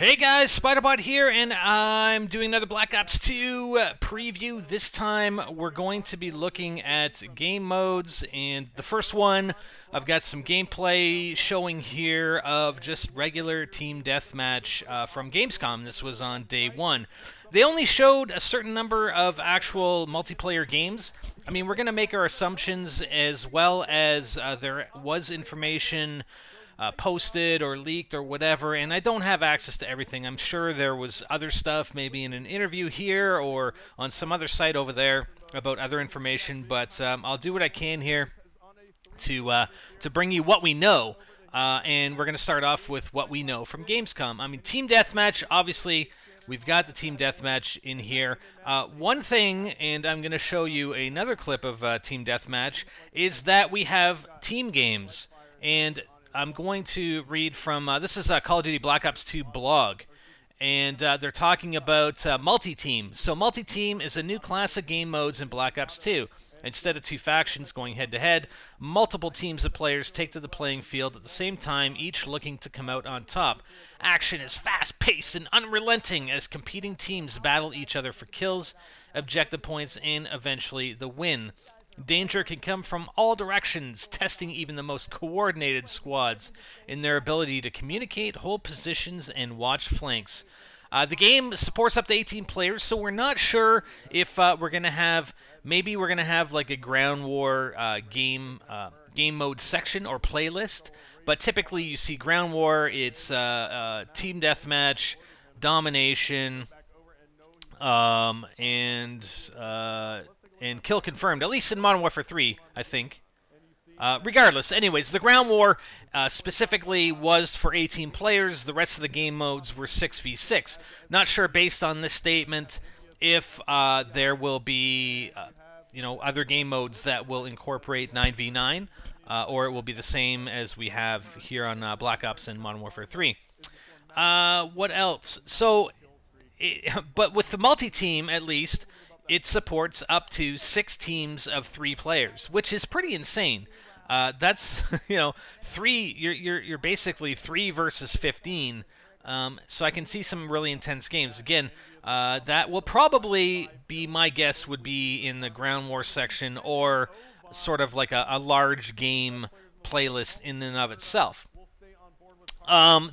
Hey guys, Spiderbot here, and I'm doing another Black Ops 2 preview. This time we're going to be looking at game modes, and the first one, I've got some gameplay showing here of just regular team deathmatch from Gamescom. This was on day one. They only showed a certain number of actual multiplayer games. I mean, we're going to make our assumptions as well as there was information posted or leaked or whatever, and I don't have access to everything. I'm sure there was other stuff, maybe in an interview here or on some other site over there about other information, but I'll do what I can here to bring you what we know. And we're going to start off with what we know from Gamescom. I mean, Team Deathmatch, obviously, we've got the Team Deathmatch in here. One thing, and I'm going to show you another clip of Team Deathmatch, is that we have team games. And I'm going to read from, this is a Call of Duty Black Ops 2 blog, and they're talking about multi-team. So multi-team is a new class of game modes in Black Ops 2. Instead of two factions going head-to-head, multiple teams of players take to the playing field at the same time, each looking to come out on top. Action is fast-paced and unrelenting as competing teams battle each other for kills, objective points, and eventually the win. Danger can come from all directions, testing even the most coordinated squads in their ability to communicate, hold positions, and watch flanks. The game supports up to 18 players, so we're not sure if we're going to have, maybe we're going to have like a ground war game mode section or playlist, but typically you see ground war, it's team deathmatch, domination, and kill confirmed, at least in Modern Warfare 3, I think. Regardless, anyways, the ground war specifically was for 18 players. The rest of the game modes were 6v6. Not sure, based on this statement, if there will be, other game modes that will incorporate 9v9, or it will be the same as we have here on Black Ops and Modern Warfare 3. What else? So, but with the multi-team, at least, it supports up to 6 teams of 3 players, which is pretty insane. That's three. You're basically 3 versus 15. So I can see some really intense games. Again, that will probably be, my guess would be in the ground war section, or sort of like a large game playlist in and of itself.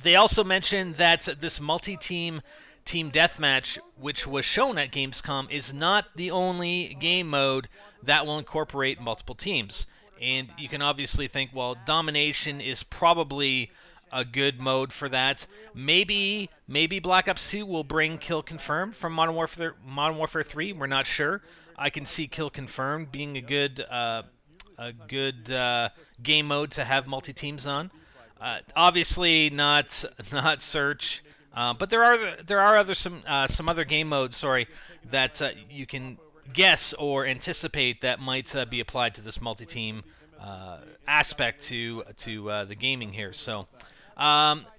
They also mentioned that this multi-team Team Deathmatch, which was shown at Gamescom, is not the only game mode that will incorporate multiple teams. And you can obviously think, well, Domination is probably a good mode for that. Maybe Black Ops 2 will bring Kill Confirmed from Modern Warfare 3. We're not sure. I can see Kill Confirmed being a good game mode to have multi-teams on. Obviously not Search. But there are some other game modes, that you can guess or anticipate that might be applied to this multi-team aspect to the gaming here. So,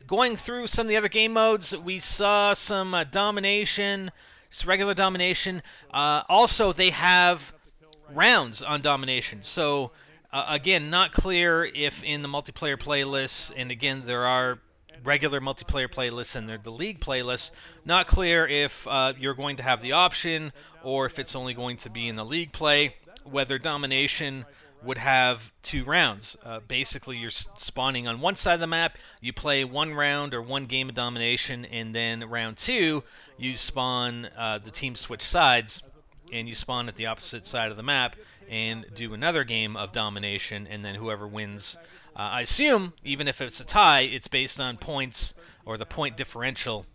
going through some of the other game modes, we saw some domination, just regular domination. Also, they have rounds on domination. So, again, not clear if in the multiplayer playlists, and again, there are regular multiplayer playlists and the league playlists, not clear if you're going to have the option or if it's only going to be in the league play, whether domination would have 2 rounds. Basically, you're spawning on one side of the map, you play 1 round or 1 game of domination, and then round 2, you spawn, the team switch sides, and you spawn at the opposite side of the map and do another game of domination, and then whoever wins, I assume, even if it's a tie, it's based on points or the point differential.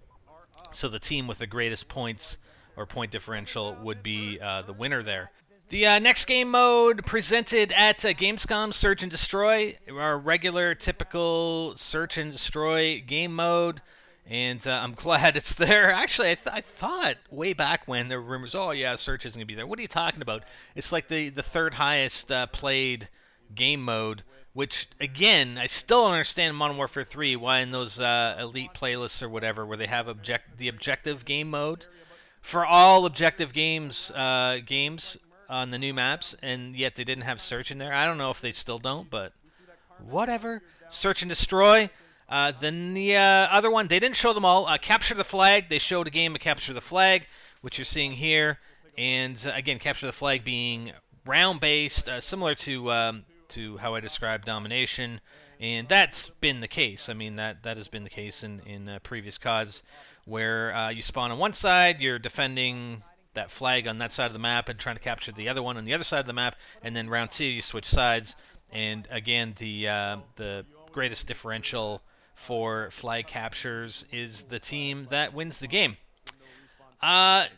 So the team with the greatest points or point differential would be the winner there. The next game mode presented at Gamescom, Search and Destroy, our regular, typical Search and Destroy game mode. And I'm glad it's there. Actually, I thought way back when there were rumors, oh yeah, Search isn't going to be there. What are you talking about? It's like the third highest played game mode. Which, again, I still don't understand in Modern Warfare 3 why in those elite playlists or whatever, where they have the objective game mode for all objective games on the new maps, and yet they didn't have Search in there. I don't know if they still don't, but whatever. Search and Destroy. Then the other one, they didn't show them all. Capture the Flag, they showed a game of Capture the Flag, which you're seeing here. And again, Capture the Flag being round-based, similar to how I described Domination. And that's been the case. I mean, that has been the case in previous CODs, where you spawn on one side, you're defending that flag on that side of the map and trying to capture the other one on the other side of the map, and then round 2 you switch sides. And again, the greatest differential for flag captures is the team that wins the game. One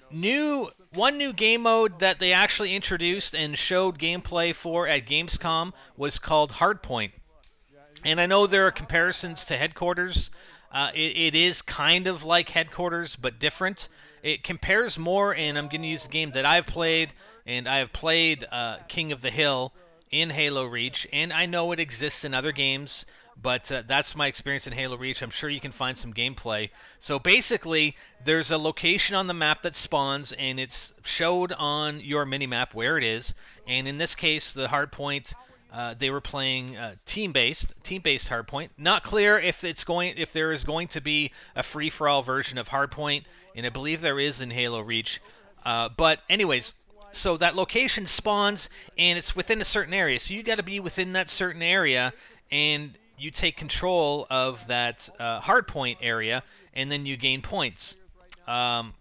new game mode that they actually introduced and showed gameplay for at Gamescom was called Hardpoint. And I know there are comparisons to Headquarters. It is kind of like Headquarters, but different. It compares more, and I'm going to use the game that I've played, and I have played King of the Hill in Halo Reach, and I know it exists in other games, but that's my experience in Halo Reach. I'm sure you can find some gameplay. So basically, there's a location on the map that spawns, and it's showed on your minimap where it is, and in this case, the Hardpoint, they were playing team-based Hardpoint. Not clear if there is going to be a free-for-all version of Hardpoint, and I believe there is in Halo Reach. But anyways, so that location spawns, and it's within a certain area. So you got to be within that certain area, and you take control of that Hardpoint area, and then you gain points. And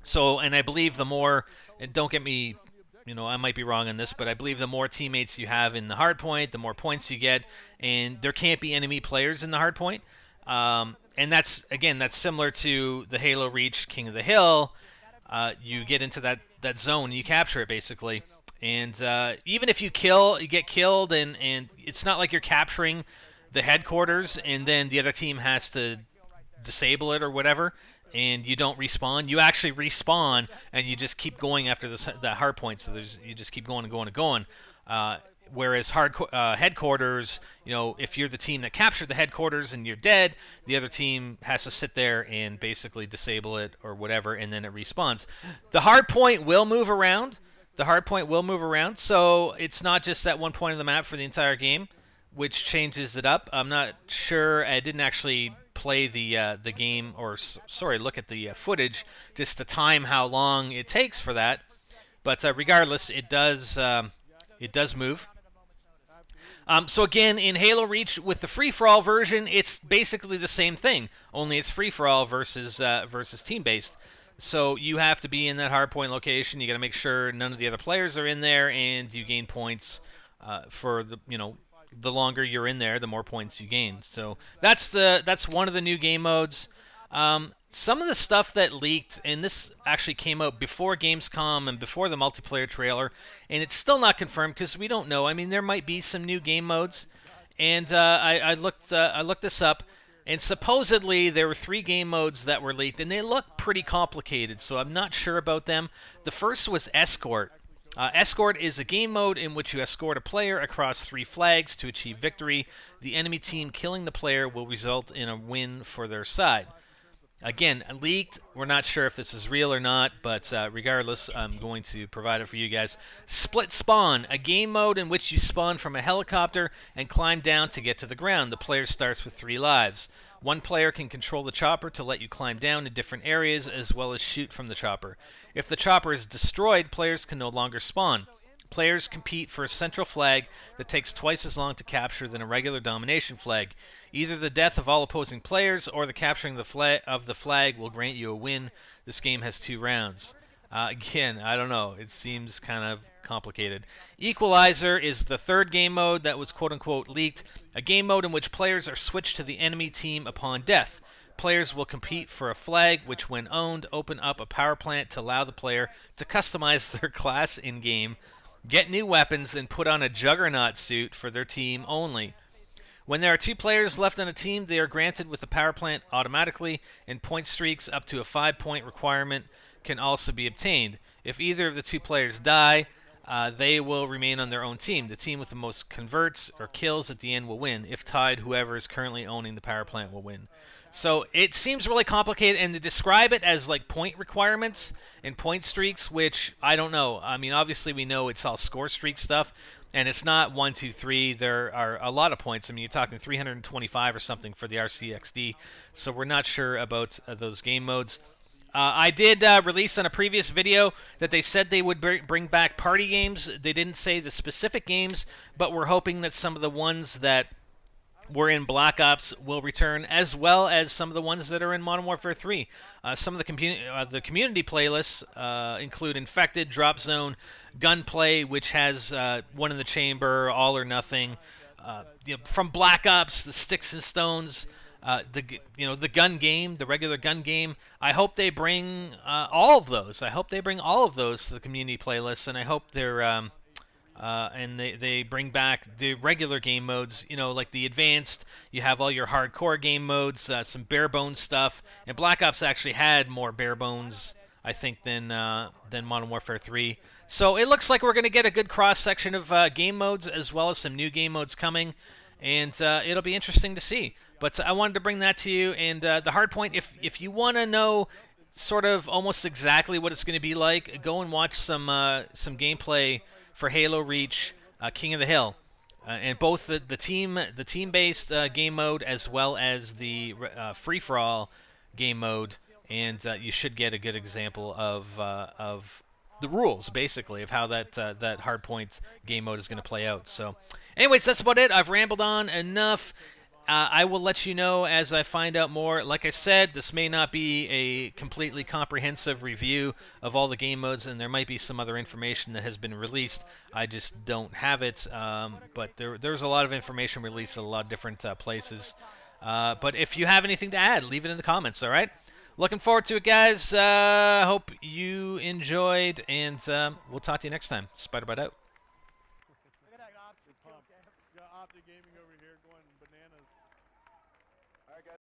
I believe the more, and don't get me, I might be wrong on this, but I believe the more teammates you have in the Hardpoint, the more points you get, and there can't be enemy players in the Hardpoint. And that's similar to the Halo Reach King of the Hill. You get into that zone, and you capture it, basically. And even if you get killed, and it's not like you're capturing the headquarters, and then the other team has to disable it or whatever, and you don't respawn. You actually respawn, and you just keep going after that hard point. So you just keep going and going and going. Whereas headquarters, if you're the team that captured the headquarters and you're dead, the other team has to sit there and basically disable it or whatever, and then it respawns. The hard point will move around. So it's not just that one point of the map for the entire game, which changes it up. I'm not sure. I didn't actually play the game, or look at the footage just to time how long it takes for that. But regardless, it does move. So again, in Halo Reach with the free-for-all version, it's basically the same thing, only it's free-for-all versus team-based. So you have to be in that hardpoint location. You got to make sure none of the other players are in there, and you gain points for the longer you're in there, the more points you gain. So that's one of the new game modes. Some of the stuff that leaked, and this actually came out before Gamescom and before the multiplayer trailer, and it's still not confirmed because we don't know. I mean, there might be some new game modes, and I looked this up, and supposedly there were 3 game modes that were leaked, and they look pretty complicated, so I'm not sure about them. The first was Escort. Escort is a game mode in which you escort a player across 3 flags to achieve victory. The enemy team killing the player will result in a win for their side. Again, leaked. We're not sure if this is real or not, but regardless, I'm going to provide it for you guys. Split Spawn, a game mode in which you spawn from a helicopter and climb down to get to the ground. The player starts with 3 lives. One player can control the chopper to let you climb down to different areas as well as shoot from the chopper. If the chopper is destroyed, players can no longer spawn. Players compete for a central flag that takes twice as long to capture than a regular domination flag. Either the death of all opposing players or the capturing of the flag will grant you a win. This game has 2 rounds. Again, I don't know. It seems kind of complicated. Equalizer is the 3rd game mode that was quote-unquote leaked. A game mode in which players are switched to the enemy team upon death. Players will compete for a flag which, when owned, open up a power plant to allow the player to customize their class in-game, get new weapons, and put on a juggernaut suit for their team only. When there are 2 players left on a team, they are granted with the power plant automatically, and point streaks up to a 5-point requirement can also be obtained. If either of the 2 players die, they will remain on their own team. The team with the most converts or kills at the end will win. If tied, whoever is currently owning the power plant will win. So it seems really complicated, and to describe it as like point requirements and point streaks, which I don't know. I mean, obviously we know it's all score streak stuff, and it's not 1, 2, 3. There are a lot of points. I mean, you're talking 325 or something for the RCXD, so we're not sure about those game modes. I did release on a previous video that they said they would bring back party games. They didn't say the specific games, but we're hoping that some of the ones that were in Black Ops will return, as well as some of the ones that are in Modern Warfare 3. Some of the community playlists include Infected, Drop Zone, Gunplay, which has One in the Chamber, All or Nothing. From Black Ops, the Sticks and Stones, the gun game, the regular gun game. I hope they bring all of those. I hope they bring all of those to the community playlists, and I hope they're and they bring back the regular game modes, like the advanced. You have all your hardcore game modes, some bare bones stuff. And Black Ops actually had more bare bones, I think, than Modern Warfare 3. So it looks like we're going to get a good cross section of game modes, as well as some new game modes coming, and it'll be interesting to see. But I wanted to bring that to you. And the Hardpoint, if you want to know sort of almost exactly what it's going to be like, go and watch some gameplay for Halo Reach, King of the Hill, and both the team-based game mode, as well as the free-for-all game mode, and you should get a good example of the rules, basically, of how that Hardpoint game mode is going to play out. So, anyways, that's about it. I've rambled on enough. I will let you know as I find out more. Like I said, this may not be a completely comprehensive review of all the game modes, and there might be some other information that has been released. I just don't have it, but there's a lot of information released at a lot of different places. But if you have anything to add, leave it in the comments, all right? Looking forward to it, guys. Hope you enjoyed, and we'll talk to you next time. Spider-Bite out. Got Opti Gaming over here going bananas. All right, guys.